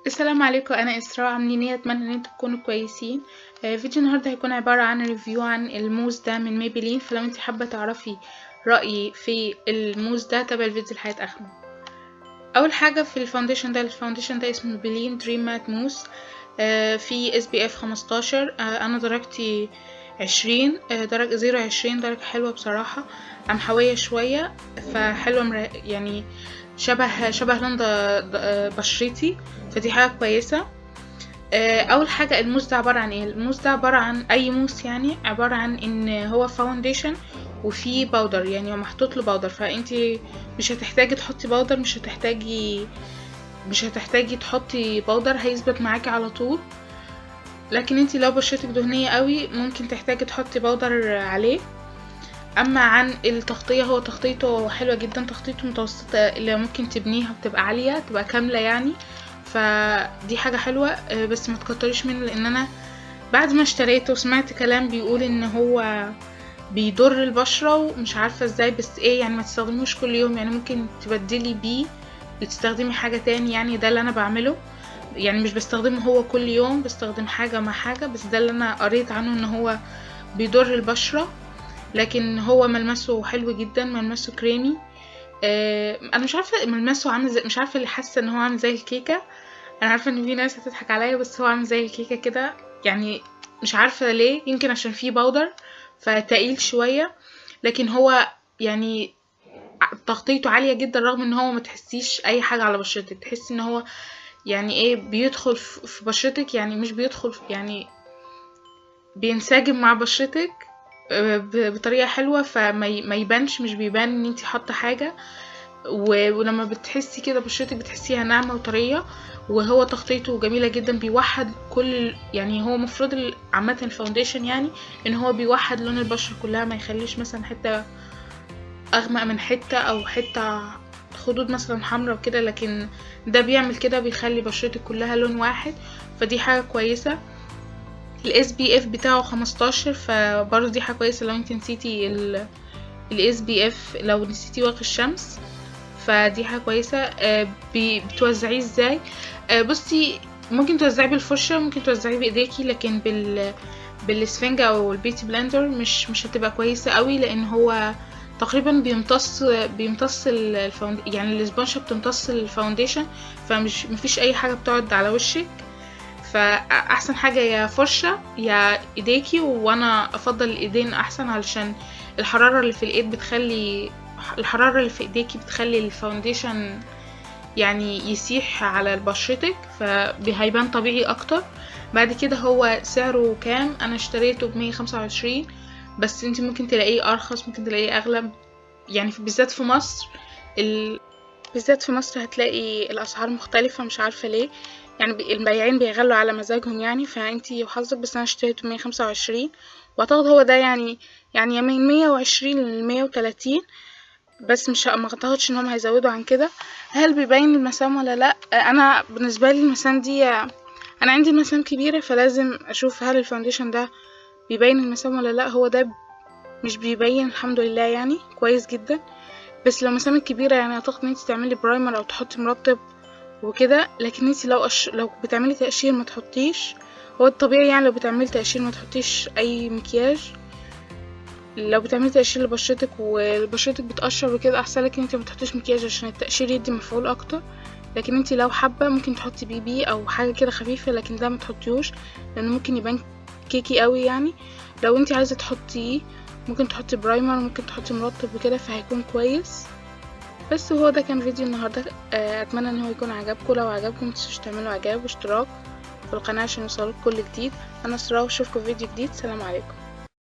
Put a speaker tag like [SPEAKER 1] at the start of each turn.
[SPEAKER 1] السلام عليكم، انا اسراء. عاملين ايه؟ اتمنى ان انتم تكونوا كويسين. فيديو النهارده هيكون عباره عن ريفيو عن الموس ده من ميبلين. فلو انت حابه تعرفي رايي في الموس ده تابعي الفيديو لحد اخره. اول حاجه في الفاونديشن ده اسمه ميبلين دريم مات موس. في SPF 15. انا درجتي 20، درجة 0-20، درجة حلوة بصراحة. محوية شوية فحلوة، يعني شبه لون بشرتي، فدي حاجة كويسة. اول حاجة، الموس ده عبارة عن ايه؟ الموس ده عبارة عن اي موس، يعني عبارة عن ان هو فاونديشن وفيه باودر، يعني هو محطوط له باودر. فانتي مش هتحتاجي تحطي باودر، مش هتحتاجي تحطي باودر، هيثبت معاكي على طول. لكن انتي لو بشرتك دهنية قوي ممكن تحتاجي تحطي باودر عليه. اما عن التغطية، هو تغطيته حلوة جدا، تغطيته متوسطة اللي ممكن تبنيها وتبقى عالية، تبقى كاملة يعني. فدي حاجة حلوة، بس ما تكتريش منه، لان انا بعد ما اشتريته سمعت كلام بيقول ان هو بيضر البشرة ومش عارفة ازاي، بس ايه يعني ما تستخدموش كل يوم، يعني ممكن تبدلي بيه بتستخدمي حاجة تاني. يعني ده اللي انا بعمله، يعني مش بستخدمه هو كل يوم، بستخدم حاجة مع حاجة، بس ده اللي انا قريت عنه ان هو بيضر البشرة. لكن هو ملمسه حلو جدا، ملمسه كريمي. انا مش عارفه ملمسه عامل زي، مش عارفه اللي حاسه ان هو عامل زي الكيكه. انا عارفه ان في ناس هتضحك عليا، بس هو عامل زي الكيكه كده يعني. مش عارفه ليه، يمكن عشان فيه باودر فتقيل شويه. لكن هو يعني تغطيته عاليه جدا، رغم ان هو ما تحسيش اي حاجه على بشرتك، تحسي ان هو يعني ايه بيدخل في بشرتك، يعني مش بيدخل، يعني بينسجم مع بشرتك بطريقه حلوه، فما يبانش، مش بيبان ان انتي حاطه حاجه. ولما بتحسي كده بشرتك بتحسيها ناعمه وطريه. وهو تغطيته جميله جدا، بيوحد كل، يعني هو مفروض عامه الفاونديشن يعني ان هو بيوحد لون البشره كلها، ما يخليش مثلا حته اغمق من حته، او حته خدود مثلا حمرا وكده. لكن ده بيعمل كده، بيخلي بشرتك كلها لون واحد، فدي حاجه كويسه. ال SPF بتاعه 15، فبرضه دي حاجة كويسة لو انت نسيتي ال SPF، لو نسيتي واقي الشمس، فدي حاجة كويسة. بتوزعيه ازاي؟ بصي، ممكن توزعيه بالفرشة، ممكن توزعيه بايديكي، لكن بالسفنجة او البيتي بلندر مش هتبقى كويسة قوي، لان هو تقريبا بيمتص يعني الاسبونشة بتمتص الفاونديشن، مفيش اي حاجة بتقعد على وشك. فاحسن حاجة يا فرشة يا ايديكي، وانا افضل الايدين احسن، علشان الحرارة اللي في الايد الحرارة اللي في ايديكي بتخلي الفاونديشن يعني يسيح على بشرتك، فهيبان طبيعي اكتر. بعد كده هو سعره كام؟ انا اشتريته ب125، بس انت ممكن تلاقيه ارخص، ممكن تلاقيه اغلى، يعني بالذات في مصر. بالذات في مصر هتلاقي الاسعار مختلفة، مش عارفة ليه، يعني البياعين بيغلوا على مزاجهم يعني، فانتي وحظك. بس انا اشتريته 125، واعتقد هو ده يعني من 120 ل130، بس مش ما اعتقدش انهم هيزودوا عن كده. هل بيبين المسام ولا لا؟ انا بالنسبه لي المسام دي، انا عندي المسام كبيره، فلازم اشوف هل الفاونديشن ده بيبين المسام ولا لا. هو ده مش بيبين، الحمد لله، يعني كويس جدا. بس لو مسامك كبيره، يعني اعتقد ان انت تعملي برايمر او تحطي مرطب وكده. لكن انت لو بتعملي تقشير ما تحطيش، هو الطبيعي يعني لو بتعملي تقشير ما تحطيش اي مكياج. لو بتعملي تقشير لبشرتك وبشرتك بتقشر وكده، احسن لك ان انت ما تحطيش مكياج عشان التقشير يدي مفعول اكتر. لكن انت لو حابه ممكن تحطي BB او حاجه كده خفيفه، لكن ده ما تحطيهوش لانه ممكن يبان كيكي قوي يعني. لو انت عايزه تحطيه ممكن تحطي برايمر، ممكن تحطي مرطب وكده، فهيكون كويس. بس هو ده كان فيديو النهارده. اتمنى ان هو يكون عجبكم. لو عجبكم متنسوش تعملوا اعجاب واشتراك في القناه عشان يوصلكوا كل جديد. انا اسراء، واشوفكم في فيديو جديد. سلام عليكم.